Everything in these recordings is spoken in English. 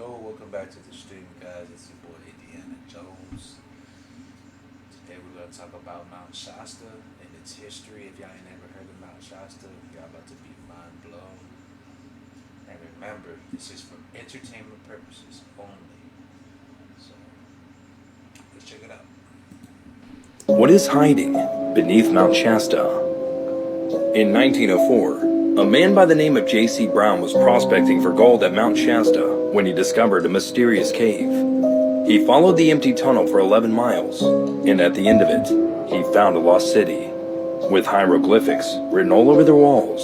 Yo, welcome back to the stream, guys. It's your boy Indiana Jones. Today we're going to talk about Mount Shasta and its history. If y'all ain't never heard of Mount Shasta, y'all about to be mind blown. And remember, this is for entertainment purposes only. So, let's check it out. What is hiding beneath Mount Shasta? In 1904, a man by the name of J.C. Brown was prospecting for gold at Mount Shasta when he discovered a mysterious cave. He followed the empty tunnel for 11 miles, and at the end of it, he found a lost city, with hieroglyphics written all over the walls.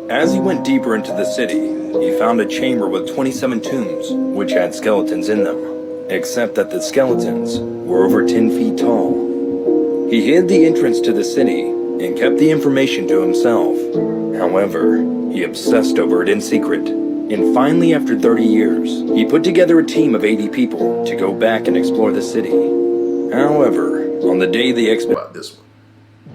As he went deeper into the city, he found a chamber with 27 tombs, which had skeletons in them, except that the skeletons were over 10 feet tall. He hid the entrance to the city and kept the information to himself. However, he obsessed over it in secret, and finally after 30 years, he put together a team of 80 people to go back and explore the city. However, on the day the expedition...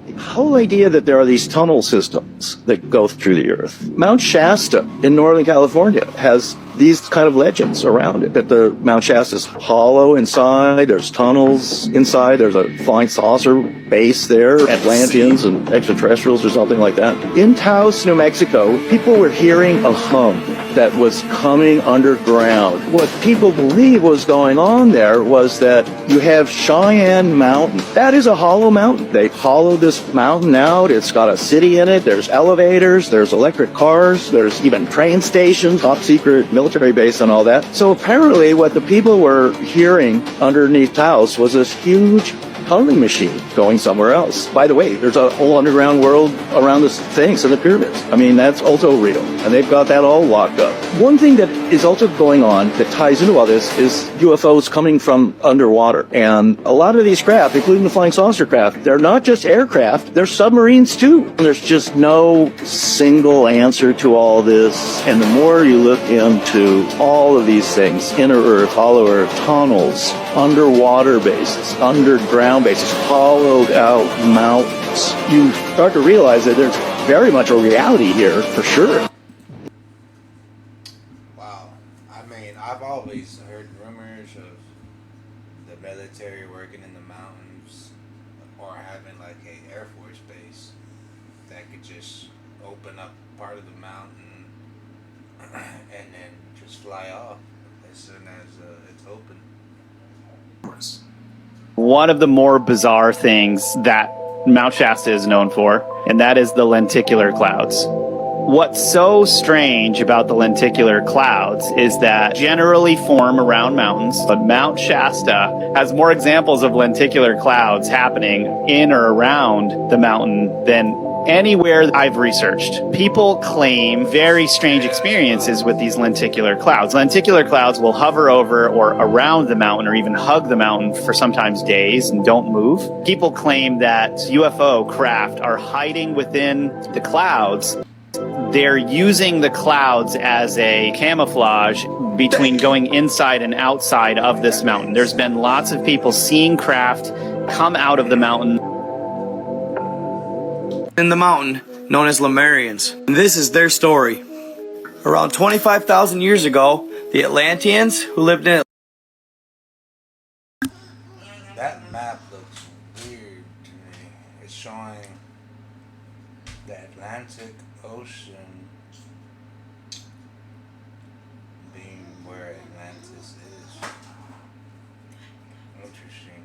The whole idea that there are these tunnel systems that go through the earth. Mount Shasta in Northern California has these kind of legends around it, that the Mount Shasta is hollow inside, there's tunnels inside, there's a flying saucer base there, Atlanteans and extraterrestrials or something like that. In Taos, New Mexico, people were hearing a hum that was coming underground. What people believe was going on there was that you have Cheyenne Mountain. That is a hollow mountain. They hollowed this mountain out. It's got a city in it. There's elevators. There's electric cars. There's even train stations, top secret military base and all that. So apparently what the people were hearing underneath Taos was this huge tunneling machine going somewhere else. By the way, there's a whole underground world around the Sphinx and the pyramids. I mean, that's also real. And they've got that all locked up. One thing that is also going on that ties into all this is UFOs coming from underwater. And a lot of these craft, including the flying saucer craft, they're not just aircraft, they're submarines too. There's just no single answer to all this. And the more you look into all of these things, inner Earth, hollow Earth, tunnels, underwater bases, underground bases, hollowed out mountains, you start to realize that there's very much a reality here for sure. Wow. I mean, I've always heard rumors of the military working in the mountains or having like a Air Force base that could just open up part of the mountain and then just fly off as soon as it's open. One of the more bizarre things that Mount Shasta is known for, and that is the lenticular clouds. What's so strange about the lenticular clouds is that generally form around mountains, but Mount Shasta has more examples of lenticular clouds happening in or around the mountain than anywhere I've researched. People claim very strange experiences with these lenticular clouds. Lenticular clouds will hover over or around the mountain or even hug the mountain for sometimes days and don't move. People claim that UFO craft are hiding within the clouds. They're using the clouds as a camouflage between going inside and outside of this mountain. There's been lots of people seeing craft come out of the mountain. In the mountain, known as LUMERIANS. And this is their story. Around 25,000 years ago, the Atlanteans who lived in That map looks weird to me. It's showing the Atlantic Ocean being where Atlantis is. Interesting.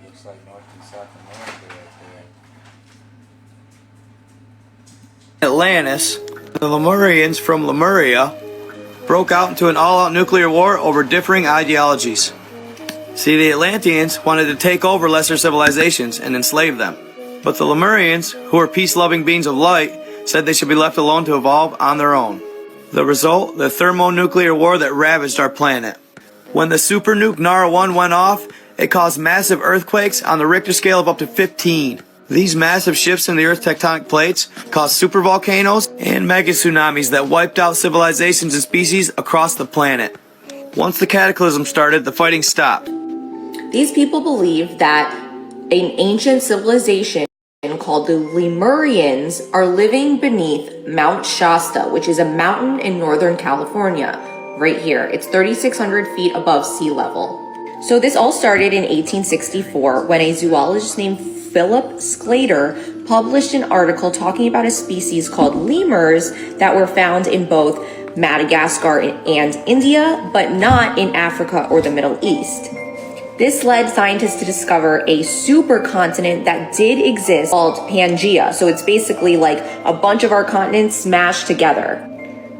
Looks like North and South America right there. Atlantis, the Lemurians from Lemuria broke out into an all-out nuclear war over differing ideologies. See, the Atlanteans wanted to take over lesser civilizations and enslave them. But the Lemurians, who were peace-loving beings of light, said they should be left alone to evolve on their own. The result, the thermonuclear war that ravaged our planet. When the super nuke Nara 1 went off, it caused massive earthquakes on the Richter scale of up to 15. These massive shifts in the Earth's tectonic plates caused supervolcanoes and mega tsunamis that wiped out civilizations and species across the planet. Once the cataclysm started, the fighting stopped. These people believe that an ancient civilization called the Lemurians are living beneath Mount Shasta, which is a mountain in Northern California, right here. It's 3,600 feet above sea level. So this all started in 1864 when a zoologist named Philip Sclater published an article talking about a species called lemurs that were found in both Madagascar and India, but not in Africa or the Middle East. This led scientists to discover a supercontinent that did exist called Pangaea. So it's basically like a bunch of our continents smashed together.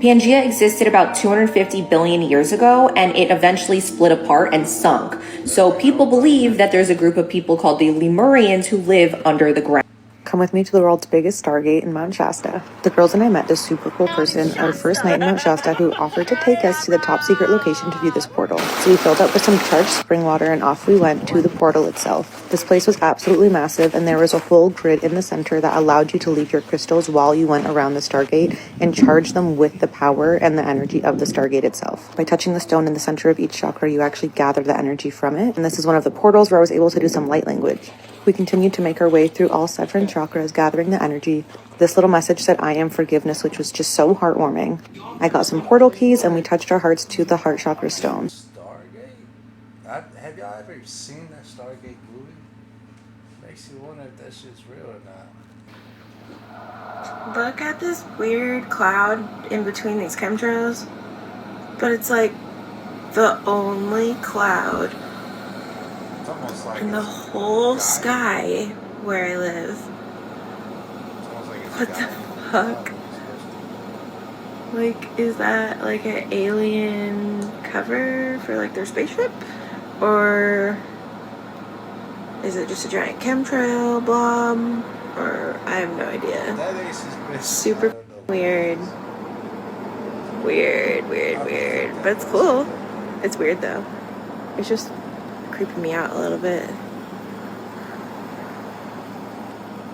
Pangaea existed about 250 billion years ago, and it eventually split apart and sunk. So people believe that there's a group of people called the Lemurians who live under the ground. Come with me to the world's biggest Stargate in Mount Shasta. The girls and I met this super cool person our first night in Mount Shasta who offered to take us to the top secret location to view this portal. So we filled up with some charged spring water and off we went to the portal itself. This place was absolutely massive, and there was a whole grid in the center that allowed you to leave your crystals while you went around the Stargate and charge them with the power and the energy of the Stargate itself. By touching the stone in the center of each chakra, you actually gather the energy from it. And this is one of the portals where I was able to do some light language. We continued to make our way through all 7 chakras, gathering the energy. This little message said, "I am forgiveness," which was just so heartwarming. I got some portal keys, and we touched our hearts to the heart chakra stone. Stargate? Have y'all ever seen that Stargate movie? Makes you wonder if that shit's real or not. Look at this weird cloud in between these chemtrails. But it's like the only cloud It's almost like in the whole sky where I live. What the fuck? Like, is that like an alien cover for like their spaceship? Or is it just a giant chemtrail blob? Or I have no idea. Super weird. Weird. But it's cool. It's weird though. It's just creeping me out a little bit.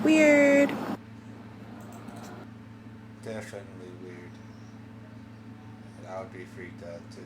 Weird. Definitely weird. And I would be freaked out too.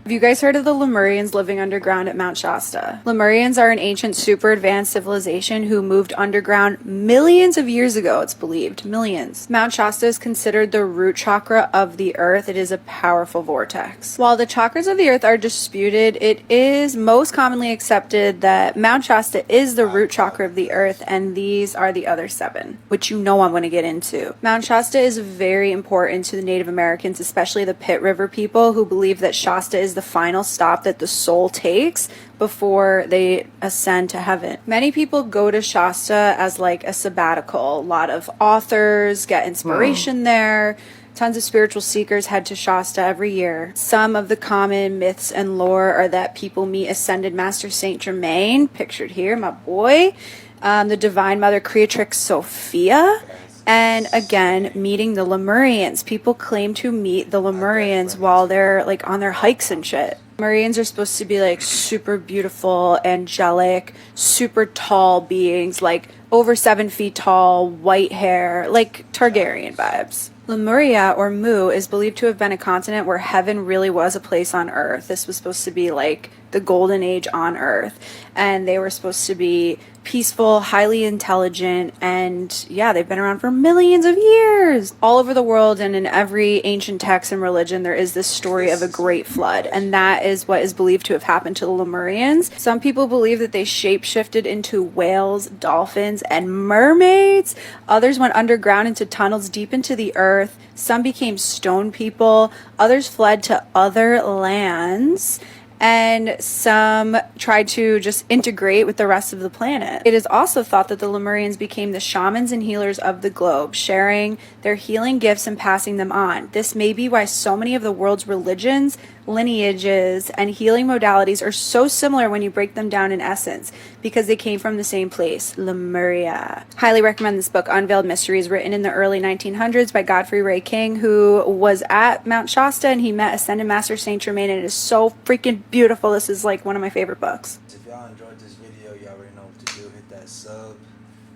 Have you guys heard of the Lemurians living underground at Mount Shasta? Lemurians are an ancient super advanced civilization who moved underground millions of years ago, it's believed. Millions. Mount Shasta is considered the root chakra of the earth. It is a powerful vortex. While the chakras of the earth are disputed, it is most commonly accepted that Mount Shasta is the root chakra of the earth, and these are the other 7, which you know I'm going to get into. Mount Shasta is very important to the Native Americans, especially the Pit River people, who believe that Shasta is the final stop that the soul takes before they ascend to heaven. Many people go to Shasta as like a sabbatical. A lot of authors get inspiration there. Tons of spiritual seekers head to Shasta every year. Some of the common myths and lore are that people meet Ascended Master Saint Germain, pictured here, my boy, the Divine Mother Creatrix Sophia, and again, meeting the Lemurians. People claim to meet the Lemurians while they're like on their hikes and shit. Lemurians are supposed to be like super beautiful, angelic, super tall beings, like over 7 feet tall, white hair, like Targaryen vibes. Lemuria, or Mu, is believed to have been a continent where heaven really was a place on earth. This was supposed to be like the golden age on earth, and they were supposed to be peaceful, highly intelligent, and yeah, they've been around for millions of years. All over the world and in every ancient text and religion, there is this story of a great flood, and that is what is believed to have happened to the Lemurians. Some people believe that they shapeshifted into whales, dolphins, and mermaids. Others went underground into tunnels deep into the earth. Some became stone people. Others fled to other lands. And some tried to just integrate with the rest of the planet. It is also thought that the Lemurians became the shamans and healers of the globe, sharing their healing gifts and passing them on. This may be why so many of the world's religions, lineages, and healing modalities are so similar when you break them down in essence, because they came from the same place, Lemuria. Highly recommend this book, Unveiled Mysteries, written in the early 1900s by Godfrey Ray King, who was at Mount Shasta and he met Ascended Master Saint Germain, and it is so freaking beautiful. This is like one of my favorite books. If y'all enjoyed this video, y'all already know what to do. Hit that sub.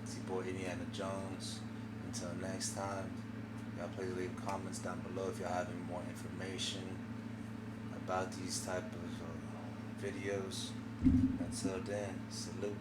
It's your boy Indiana Jones. Until next time, y'all please leave comments down below if y'all have any more information about these type of videos. Until then, salute.